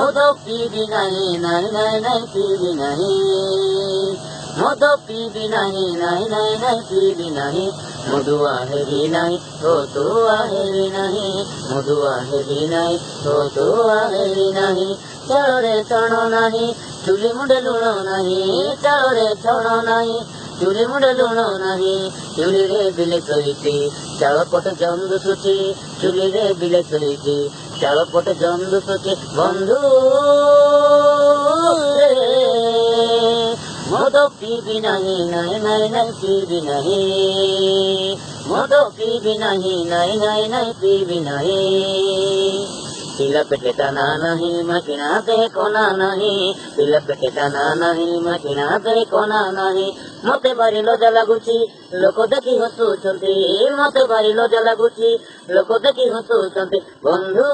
মদ পিবি নাহি নাই নাই নাই পিবি নাহি মদ পিবি নাহি নাই নাই নাই পিবি নাহি মধুয়া হেবি নাই তো হেবি নাহি মধুয়া হেবি নাই তো হেবি নাহি চাଳରେ ଚଣ ନାହିଁ ଚୁଲି ମୁଣ୍ଡେ ଲୁଣ ନାହିଁ ଚାଳରେ ଚଣ ନାହିଁ ଚୁଲି ମୁଣ୍ଡେ ଲୁଣ ନାହିଁ ଚୁଲିରେ ବିଲେ ଶୋଇଛି ଚାଳ ପଟେ ଜମ ଦୁଶୁଛି ଚୁଲିରେ ବିଲେ ଶୋଇଛି ଚାଳ ପଟେ ଜମ ଦୁଶୁଛି ବନ୍ଧୁ ମଦ ପିବି ନାହିଁ ନାଇଁ ନାଇଁ ନାଇଁ ପିବି ନାହିଁ ମଦ ପିବି ନାହିଁ ନାଇଁ ନାଇଁ ନାଇଁ ପିବି ନାହିଁ ପିଲା ପେଟେ ଦାନା ନାହିଁ ମାଗିଣା ଦେ କନା ନାହିଁ ପିଲା ପେଟେ ଦାନା ନାହିଁ ମାଗିଣା ଦେ କନା ନାହିଁ ମତେ ଭାରି ଲଜା ଲାଗୁଛି ଲୋକ ଦେଖି ହସୁଛନ୍ତି ମତେ ଭାରି ଲଜା ଲାଗୁଛି ଲୋକ ଦେଖି ହସୁଛନ୍ତି ବନ୍ଧୁ